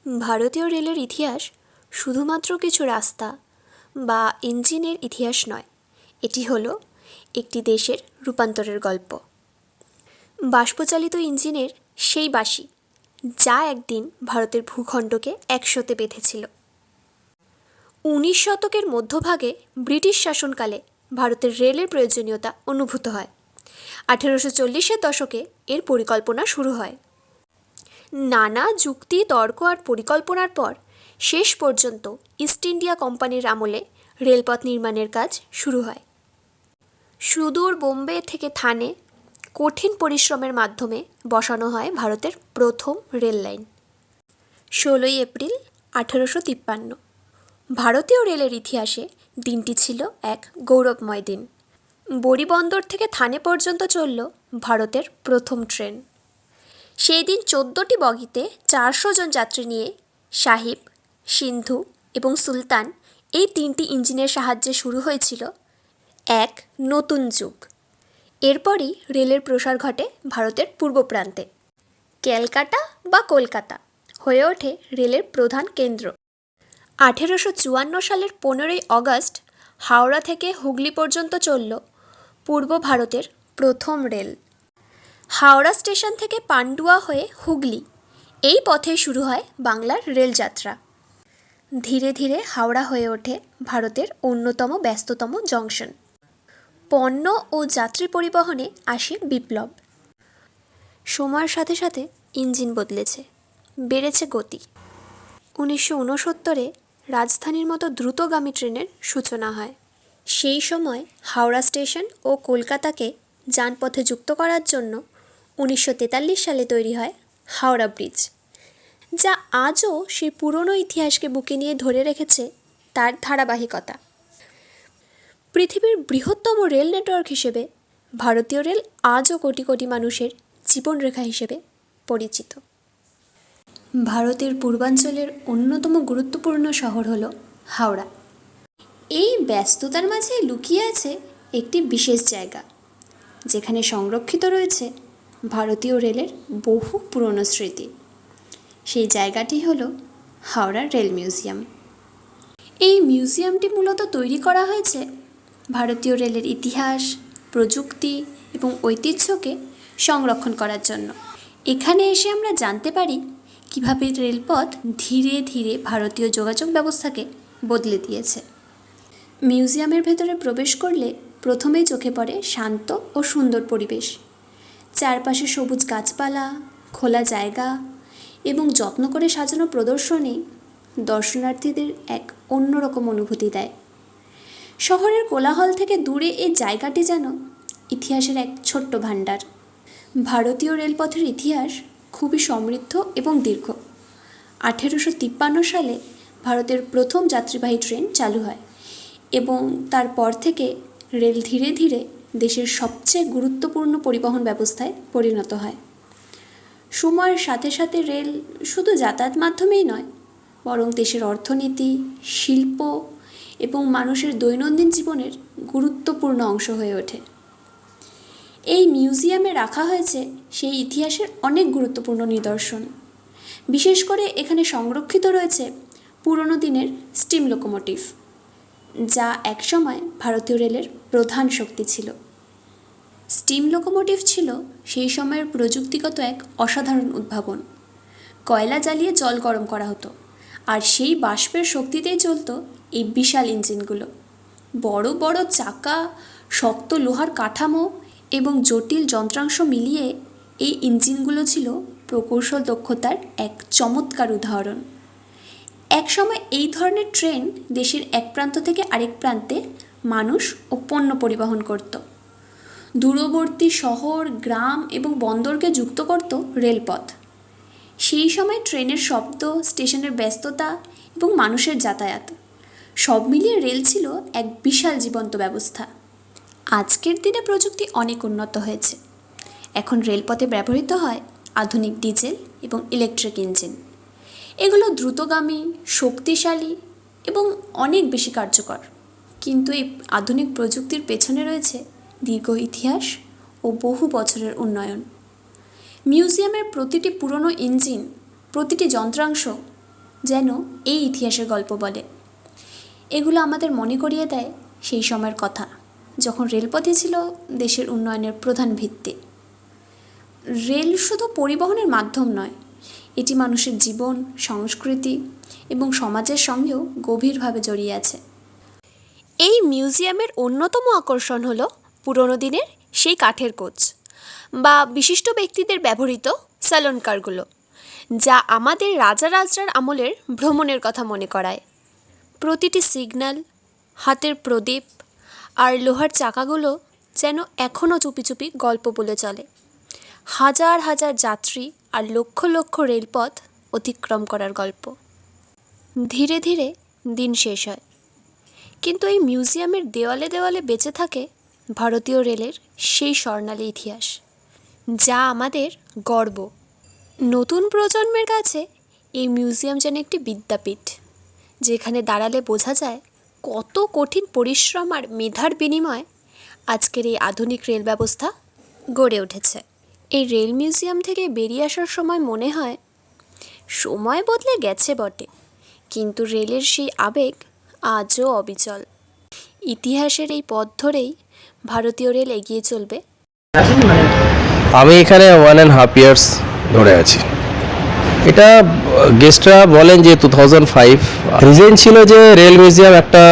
ভারতীয় রেলের ইতিহাস শুধুমাত্র কিছু রাস্তা বা ইঞ্জিনের ইতিহাস নয়, এটি হলো একটি দেশের রূপান্তরের গল্প। বাষ্পচালিত ইঞ্জিনের সেই বাঁশি যা একদিন ভারতের ভূখণ্ডকে একসাথে বেঁধেছিল। 19 শতকের মধ্যভাগে ব্রিটিশ শাসনকালে ভারতের রেলের প্রয়োজনীয়তা অনুভূত হয়। 1840-এর দশকে এর পরিকল্পনা শুরু হয়। নানা যুক্তি, তর্ক আর পরিকল্পনার পর শেষ পর্যন্ত ইস্ট ইন্ডিয়া কোম্পানির আমলে রেলপথ নির্মাণের কাজ শুরু হয়। সুদূর বোম্বে থেকে থানে কঠিন পরিশ্রমের মাধ্যমে বসানো হয় ভারতের প্রথম রেল লাইন। 16 এপ্রিল 1853। ভারতীয় রেলের ইতিহাসে দিনটি ছিল এক গৌরবময় দিন। বড়ি বন্দর থেকে থানে পর্যন্ত চলল ভারতের প্রথম ট্রেন। সেই দিন 14টি বগিতে 400 জন যাত্রী নিয়ে সাহিব, সিন্ধু এবং সুলতান এই 3টি ইঞ্জিনের সাহায্যে শুরু হয়েছিল এক নতুন যুগ। এরপরই রেলের প্রসার ঘটে ভারতের পূর্ব প্রান্তে। ক্যালকাটা বা কলকাতা হয়ে ওঠে রেলের প্রধান কেন্দ্র। 1854 সালের 15ই অগস্ট হাওড়া থেকে হুগলি পর্যন্ত চলল পূর্ব ভারতের প্রথম রেল। হাওড়া স্টেশন থেকে পান্ডুয়া হয়ে হুগলি, এই পথে শুরু হয় বাংলার রেলযাত্রা। ধীরে ধীরে হাওড়া হয়ে ওঠে ভারতের অন্যতম ব্যস্ততম জংশন। পণ্য ও যাত্রী পরিবহনে আসে বিপ্লব। সময়ের সাথে সাথে ইঞ্জিন বদলেছে, বেড়েছে গতি। 1969-এ রাজধানীর মতো দ্রুতগামী ট্রেনের সূচনা হয়। সেই সময় হাওড়া স্টেশন ও কলকাতাকে যানপথে যুক্ত করার জন্য 1943 সালে তৈরি হয় হাওড়া ব্রিজ, যা আজও সেই পুরনো ইতিহাসকে বুকে নিয়ে ধরে রেখেছে তার ধারাবাহিকতা। পৃথিবীর বৃহত্তম রেল নেটওয়ার্ক হিসেবে ভারতীয় রেল আজও কোটি কোটি মানুষের জীবনরেখা হিসেবে পরিচিত। ভারতের পূর্বাঞ্চলের অন্যতম গুরুত্বপূর্ণ শহর হল হাওড়া। এই ব্যস্ততার মাঝে লুকিয়ে আছে একটি বিশেষ জায়গা, যেখানে সংরক্ষিত রয়েছে ভারতীয় রেলের বহু পুরনো স্মৃতি। সেই জায়গাটি হল হাওড়া রেল মিউজিয়াম। এই মিউজিয়ামটি মূলত তৈরি করা হয়েছে ভারতীয় রেলের ইতিহাস, প্রযুক্তি এবং ঐতিহ্যকে সংরক্ষণ করার জন্য। এখানে এসে আমরা জানতে পারি কীভাবে রেলপথ ধীরে ধীরে ভারতীয় যোগাযোগ ব্যবস্থাকে বদলে দিয়েছে। মিউজিয়ামের ভেতরে প্রবেশ করলে প্রথমেই চোখে পড়ে শান্ত ও সুন্দর পরিবেশ। চারপাশে সবুজ গাছপালা, খোলা জায়গা এবং যত্ন করে সাজানো প্রদর্শনী দর্শনার্থীদের এক অন্যরকম অনুভূতি দেয়। শহরের কোলাহল থেকে দূরে এই জায়গাটি যেন ইতিহাসের এক ছোট্ট ভাণ্ডার। ভারতীয় রেলপথের ইতিহাস খুবই সমৃদ্ধ এবং দীর্ঘ। 1853 সালে ভারতের প্রথম যাত্রীবাহী ট্রেন চালু হয় এবং তারপর থেকে রেল ধীরে ধীরে দেশের সবচেয়ে গুরুত্বপূর্ণ পরিবহন ব্যবস্থায় পরিণত হয়। সময়ের সাথে সাথে রেল শুধু যাতায়াত মাধ্যমেই নয়, বরং দেশের অর্থনীতি, শিল্প এবং মানুষের দৈনন্দিন জীবনের গুরুত্বপূর্ণ অংশ হয়ে ওঠে। এই মিউজিয়ামে রাখা হয়েছে সেই ইতিহাসের অনেক গুরুত্বপূর্ণ নিদর্শন। বিশেষ করে এখানে সংরক্ষিত রয়েছে পুরনো দিনের স্টিম লোকোমোটিভ, যা একসময় ভারতীয় রেলের প্রধান শক্তি ছিল। স্টিম লোকোমোটিভ ছিল সেই সময়ের প্রযুক্তিগত এক অসাধারণ উদ্ভাবন। কয়লা জ্বালিয়ে জল গরম করা হতো, আর সেই বাষ্পের শক্তিতেই চলত এই বিশাল ইঞ্জিনগুলো। বড় বড় চাকা, শক্ত লোহার কাঠামো এবং জটিল যন্ত্রাংশ মিলিয়ে এই ইঞ্জিনগুলো ছিল প্রকৌশল দক্ষতার এক চমৎকার উদাহরণ। একসময় এই ধরনের ট্রেন দেশের এক প্রান্ত থেকে আরেক প্রান্তে মানুষ ও পণ্য পরিবহন করত। দূরবর্তী শহর, গ্রাম এবং বন্দরকে যুক্ত করত রেলপথ। সেই সময় ট্রেনের শব্দ, স্টেশনের ব্যস্ততা এবং মানুষের যাতায়াত সব মিলিয়ে রেল ছিল এক বিশাল জীবন্ত ব্যবস্থা। আজকের দিনে প্রযুক্তি অনেক উন্নত হয়েছে। এখন রেলপথে ব্যবহৃত হয় আধুনিক ডিজেল এবং ইলেকট্রিক ইঞ্জিন। এগুলো দ্রুতগামী, শক্তিশালী এবং অনেক বেশি কার্যকর। কিন্তু এই আধুনিক প্রযুক্তির পেছনে রয়েছে দীর্ঘ ইতিহাস ও বহু বছরের উন্নয়ন। মিউজিয়ামের প্রতিটি পুরনো ইঞ্জিন, প্রতিটি যন্ত্রাংশ যেন এই ইতিহাসের গল্প বলে। এগুলো আমাদের মনে করিয়ে দেয় সেই সময়ের কথা, যখন রেলপথই ছিল দেশের উন্নয়নের প্রধান ভিত্তি। রেল শুধু পরিবহনের মাধ্যম নয়, এটি মানুষের জীবন, সংস্কৃতি এবং সমাজের সঙ্গেও গভীরভাবে জড়িয়ে আছে। এই মিউজিয়ামের অন্যতম আকর্ষণ হলো পুরনো দিনের সেই কাঠের কোচ বা বিশিষ্ট ব্যক্তিদের ব্যবহৃত স্যালন কারগুলো, যা আমাদের রাজার আমলের ভ্রমণের কথা মনে করায়। প্রতিটি সিগন্যাল, হাতের প্রদীপ আর লোহার চাকাগুলো যেন এখনও চুপি চুপি গল্প বলে চলে। হাজার হাজার যাত্রী আর লক্ষ লক্ষ রেলপথ অতিক্রম করার গল্প। ধীরে ধীরে দিন শেষ হয়, কিন্তু এই মিউজিয়ামের দেওয়ালে দেওয়ালে বেঁচে থাকে ভারতীয় রেলের সেই স্বর্ণালী ইতিহাস, যা আমাদের গর্ব। নতুন প্রজন্মের কাছে এই মিউজিয়াম যেন একটি বিদ্যাপীঠ, যেখানে দাঁড়ালে বোঝা যায় কত কঠিন পরিশ্রম আর মেধার বিনিময়ে আজকের এই আধুনিক রেল ব্যবস্থা গড়ে উঠেছে। এই রেল মিউজিয়াম থেকে বেরিয়ে আসার সময় মনে হয় সময় বদলে গেছে বটে, কিন্তু রেলের সেই আবেগ আজও অবিচল। ইতিহাসের এই পথ ধরেই ভারতীয় রেল এগিয়ে চলবে। আমি এখানে 1.5 ইয়ার্স ধরে আছি। এটা গেস্টরা বলেন যে 2005 রিজন ছিল যে রেল মিউজিয়াম একটা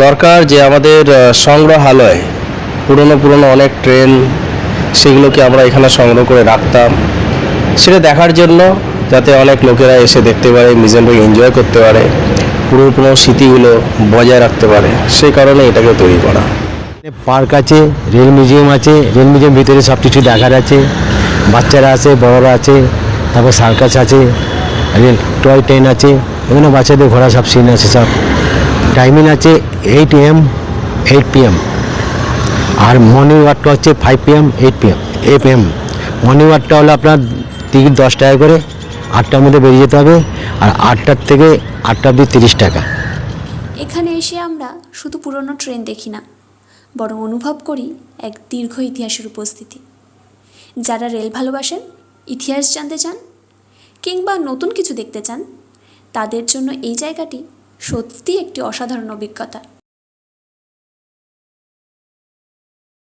দরকার, যে আমাদের সংগ্রহালয় পুরনো অনেক ট্রেন, সেগুলোকে আমরা এখানে সংগ্রহ করে রাখতাম, সেটা দেখার জন্য, যাতে অনেক লোকেরা এসে দেখতে পারে, মিউজিয়ামটাকে এনজয় করতে পারে, পুরনো স্মৃতিগুলো বজায় রাখতে পারে, সেই কারণে এটাকে তৈরি করা। পার্ক আছে, রেল মিউজিয়াম আছে, রেল মিউজিয়াম ভিতরে সব কিছু দেখার আছে, বাচ্চারা আছে, বড়রা আছে, তারপর সার্কাস আছে, রেল টয় ট্রেন আছে, এখানে বাচ্চাদের ঘোরা সব সিন আছে। সব টাইমিং আছে 8 AM 8 PM, আর মর্নিং ওয়াকটা হচ্ছে 5 PM 8 PM। মর্নিং ওয়াকটা হলো আপনার টিকিট 10 টাকা করে, 8টার মধ্যে বেরিয়ে যেতে হবে, আর 8টার থেকে 8টা অবধি 30 টাকা। এখানে এসে আমরা শুধু পুরনো ট্রেন দেখি না, বরং অনুভব করি এক দীর্ঘ ইতিহাসের উপস্থিতি। যারা রেল ভালোবাসেন, ইতিহাস জানতে চান কিংবা নতুন কিছু দেখতে চান, তাদের জন্য এই জায়গাটি সত্যিই একটি অসাধারণ অভিজ্ঞতা।